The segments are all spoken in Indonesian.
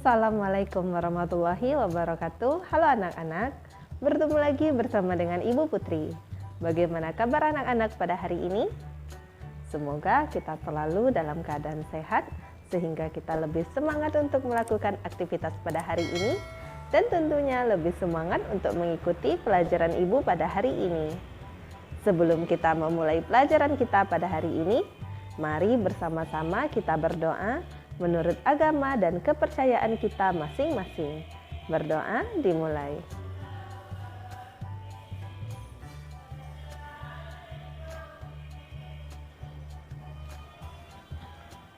Assalamualaikum warahmatullahi wabarakatuh. Halo anak-anak, bertemu lagi bersama dengan Ibu Putri. Bagaimana kabar anak-anak pada hari ini? Semoga kita selalu dalam keadaan sehat sehingga kita lebih semangat untuk melakukan aktivitas pada hari ini dan tentunya lebih semangat untuk mengikuti pelajaran Ibu pada hari ini. Sebelum kita memulai pelajaran kita pada hari ini, mari bersama-sama kita berdoa menurut agama dan kepercayaan kita masing-masing. Berdoa dimulai.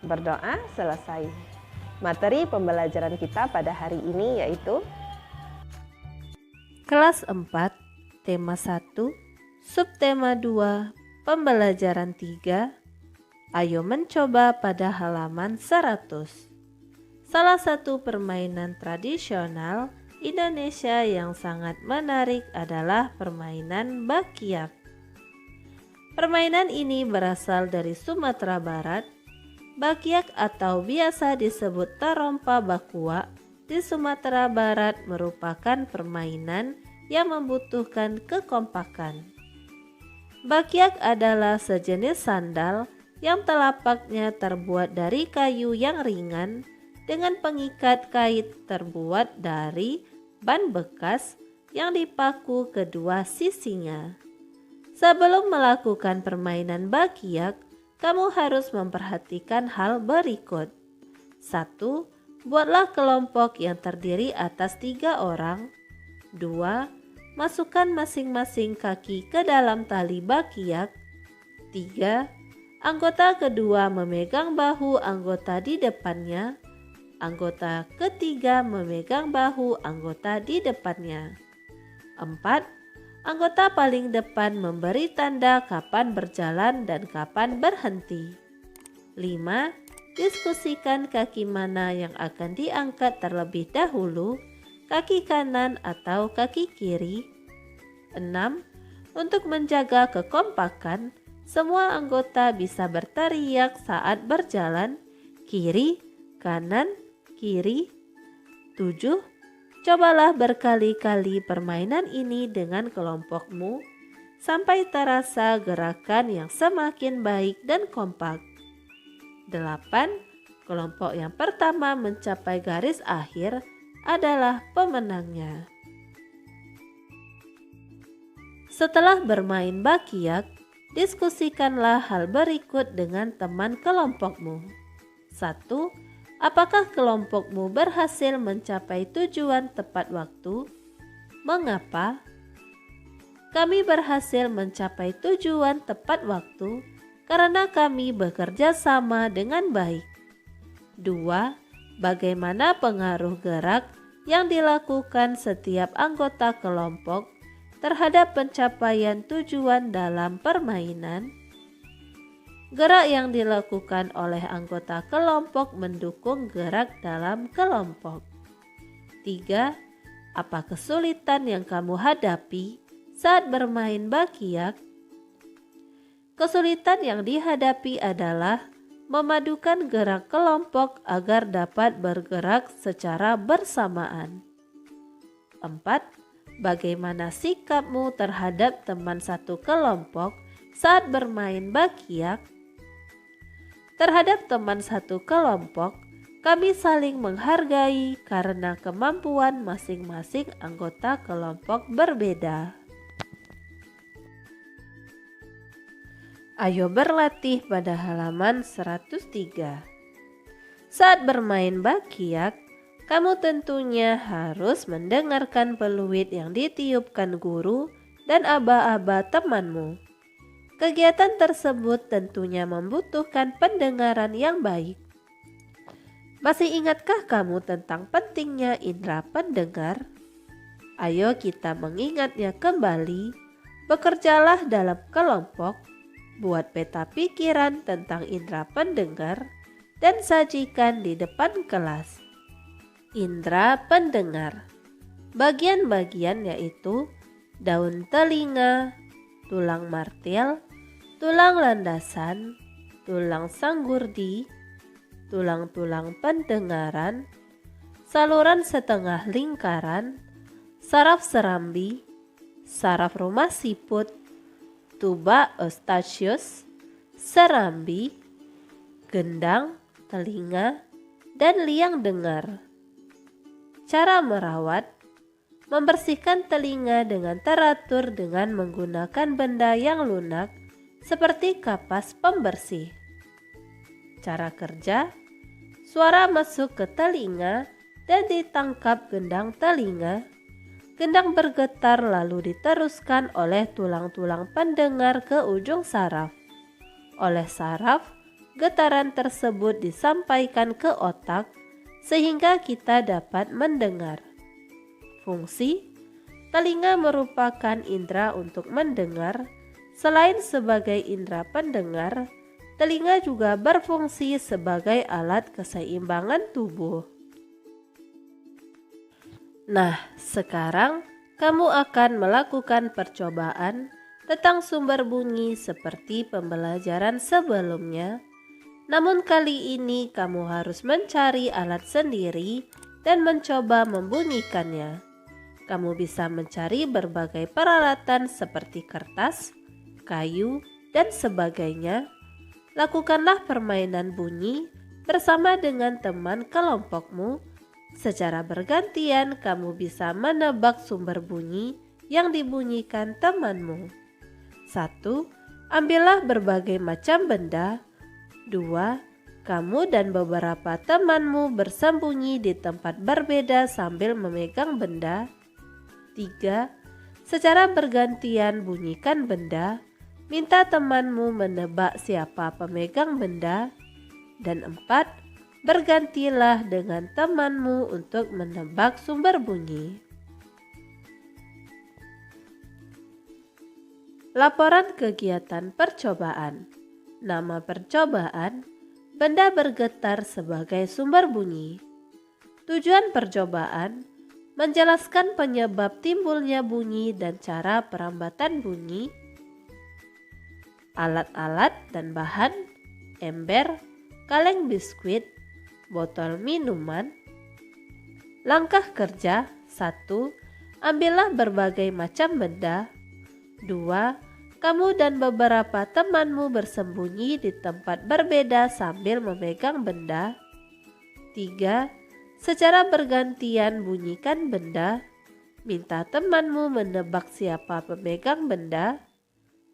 Berdoa selesai. Materi pembelajaran kita pada hari ini yaitu Kelas 4, tema 1, subtema 2, pembelajaran 3. Ayo mencoba pada halaman 100. Salah satu permainan tradisional Indonesia yang sangat menarik adalah permainan bakyak. Permainan ini berasal dari Sumatera Barat. Bakyak atau biasa disebut tarompa bakua di Sumatera Barat merupakan permainan yang membutuhkan kekompakan. Bakyak adalah sejenis sandal yang telapaknya terbuat dari kayu yang ringan dengan pengikat kait terbuat dari ban bekas yang dipaku kedua sisinya. Sebelum melakukan permainan bakyak, kamu harus memperhatikan hal berikut. 1. Buatlah kelompok yang terdiri atas 3 orang. 2. Masukkan masing-masing kaki ke dalam tali bakyak. 3. Anggota kedua memegang bahu anggota di depannya. Anggota ketiga memegang bahu anggota di depannya. 4. Anggota paling depan memberi tanda kapan berjalan dan kapan berhenti. 5. Diskusikan kaki mana yang akan diangkat terlebih dahulu, kaki kanan atau kaki kiri. 6. Untuk menjaga kekompakan, semua anggota bisa berteriak saat berjalan, kiri, kanan, kiri. 7. Cobalah berkali-kali permainan ini dengan kelompokmu sampai terasa gerakan yang semakin baik dan kompak. 8. Kelompok yang pertama mencapai garis akhir adalah pemenangnya. Setelah bermain bakyak, diskusikanlah hal berikut dengan teman kelompokmu. 1. Apakah kelompokmu berhasil mencapai tujuan tepat waktu? Mengapa? Kami berhasil mencapai tujuan tepat waktu karena kami bekerja sama dengan baik. 2. Bagaimana pengaruh gerak yang dilakukan setiap anggota kelompok terhadap pencapaian tujuan dalam permainan? Gerak yang dilakukan oleh anggota kelompok mendukung gerak dalam kelompok. 3. Apa kesulitan yang kamu hadapi saat bermain bakyak? Kesulitan yang dihadapi adalah memadukan gerak kelompok agar dapat bergerak secara bersamaan. 4. Bagaimana sikapmu terhadap teman satu kelompok saat bermain bakyak? Terhadap teman satu kelompok, kami saling menghargai karena kemampuan masing-masing anggota kelompok berbeda. Ayo berlatih pada halaman 103. Saat bermain bakyak, kamu tentunya harus mendengarkan peluit yang ditiupkan guru dan aba-aba temanmu. Kegiatan tersebut tentunya membutuhkan pendengaran yang baik. Masih ingatkah kamu tentang pentingnya indera pendengar? Ayo kita mengingatnya kembali. Bekerjalah dalam kelompok, buat peta pikiran tentang indera pendengar, dan sajikan di depan kelas. Indera pendengar. Bagian-bagian yaitu daun telinga, tulang martil, tulang landasan, tulang sanggurdi, tulang-tulang pendengaran, saluran setengah lingkaran, saraf serambi, saraf rumah siput, tuba eustachius, serambi, gendang, telinga, dan liang dengar. Cara merawat: membersihkan telinga dengan teratur dengan menggunakan benda yang lunak seperti kapas pembersih. Cara kerja: suara masuk ke telinga dan ditangkap gendang telinga. Gendang bergetar lalu diteruskan oleh tulang-tulang pendengar ke ujung saraf. Oleh saraf, getaran tersebut disampaikan ke otak sehingga kita dapat mendengar. Fungsi: telinga merupakan indera untuk mendengar. Selain sebagai indera pendengar, telinga juga berfungsi sebagai alat keseimbangan tubuh. Nah, sekarang kamu akan melakukan percobaan tentang sumber bunyi seperti pembelajaran sebelumnya. Namun kali ini kamu harus mencari alat sendiri dan mencoba membunyikannya. Kamu bisa mencari berbagai peralatan seperti kertas, kayu, dan sebagainya. Lakukanlah permainan bunyi bersama dengan teman kelompokmu. Secara bergantian kamu bisa menebak sumber bunyi yang dibunyikan temanmu. 1. Ambillah berbagai macam benda. 2. Kamu dan beberapa temanmu bersembunyi di tempat berbeda sambil memegang benda. 3. Secara bergantian bunyikan benda. Minta temanmu menebak siapa pemegang benda. Dan 4. Bergantilah dengan temanmu untuk menebak sumber bunyi. Laporan kegiatan percobaan. Nama percobaan: benda bergetar sebagai sumber bunyi. Tujuan percobaan: menjelaskan penyebab timbulnya bunyi dan cara perambatan bunyi. Alat-alat dan bahan: ember, kaleng biskuit, botol minuman. Langkah kerja: 1. Ambillah berbagai macam benda. 2. Kamu dan beberapa temanmu bersembunyi di tempat berbeda sambil memegang benda. 3. Secara bergantian bunyikan benda. Minta temanmu menebak siapa pemegang benda.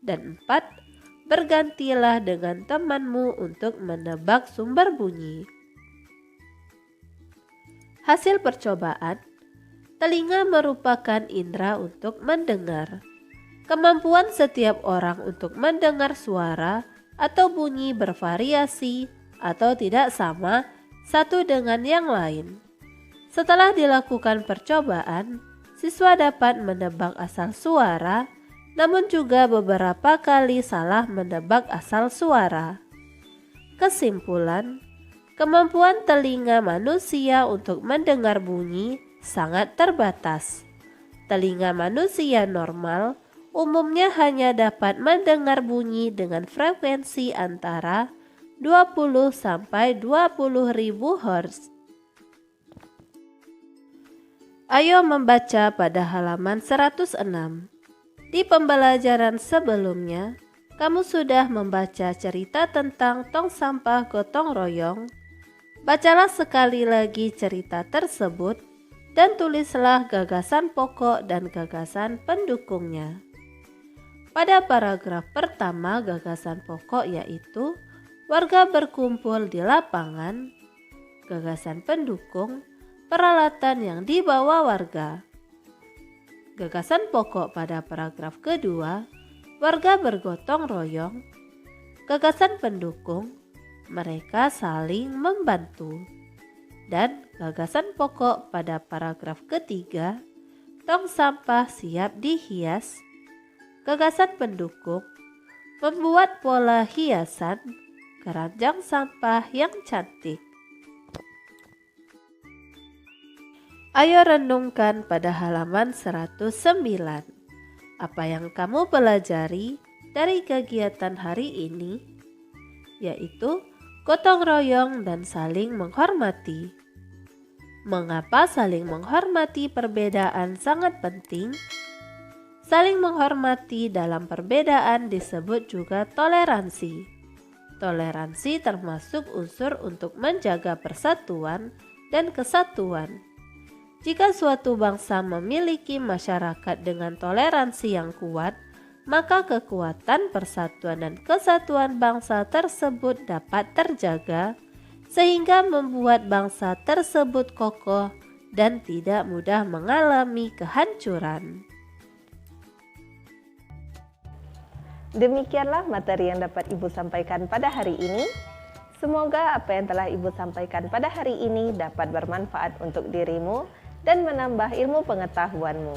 Dan 4. Bergantilah dengan temanmu untuk menebak sumber bunyi. Hasil percobaan: telinga merupakan indera untuk mendengar. Kemampuan setiap orang untuk mendengar suara atau bunyi bervariasi atau tidak sama satu dengan yang lain. Setelah dilakukan percobaan, siswa dapat menebak asal suara, namun juga beberapa kali salah menebak asal suara. Kesimpulan: kemampuan telinga manusia untuk mendengar bunyi sangat terbatas. Telinga manusia normal umumnya hanya dapat mendengar bunyi dengan frekuensi antara 20 sampai 20.000 Hz. Ayo membaca pada halaman 106. Di pembelajaran sebelumnya, kamu sudah membaca cerita tentang tong sampah gotong royong. Bacalah sekali lagi cerita tersebut dan tulislah gagasan pokok dan gagasan pendukungnya. Pada paragraf pertama, gagasan pokok yaitu warga berkumpul di lapangan. Gagasan pendukung: peralatan yang dibawa warga. Gagasan pokok pada paragraf kedua: warga bergotong royong. Gagasan pendukung: mereka saling membantu. Dan gagasan pokok pada paragraf ketiga: tong sampah siap dihias. Gagasan pendukung: membuat pola hiasan keranjang sampah yang cantik. Ayo renungkan pada halaman 109. Apa yang kamu pelajari dari kegiatan hari ini? Yaitu gotong royong dan saling menghormati. Mengapa saling menghormati perbedaan sangat penting? Saling menghormati dalam perbedaan disebut juga toleransi. Toleransi termasuk unsur untuk menjaga persatuan dan kesatuan. Jika suatu bangsa memiliki masyarakat dengan toleransi yang kuat, maka kekuatan persatuan dan kesatuan bangsa tersebut dapat terjaga, sehingga membuat bangsa tersebut kokoh dan tidak mudah mengalami kehancuran. Demikianlah materi yang dapat Ibu sampaikan pada hari ini. Semoga apa yang telah Ibu sampaikan pada hari ini dapat bermanfaat untuk dirimu dan menambah ilmu pengetahuanmu.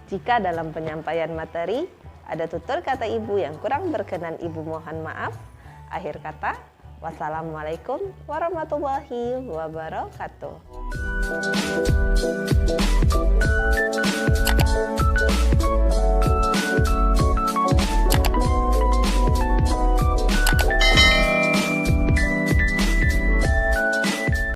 Jika dalam penyampaian materi ada tutur kata Ibu yang kurang berkenan, Ibu mohon maaf. Akhir kata, wassalamualaikum warahmatullahi wabarakatuh.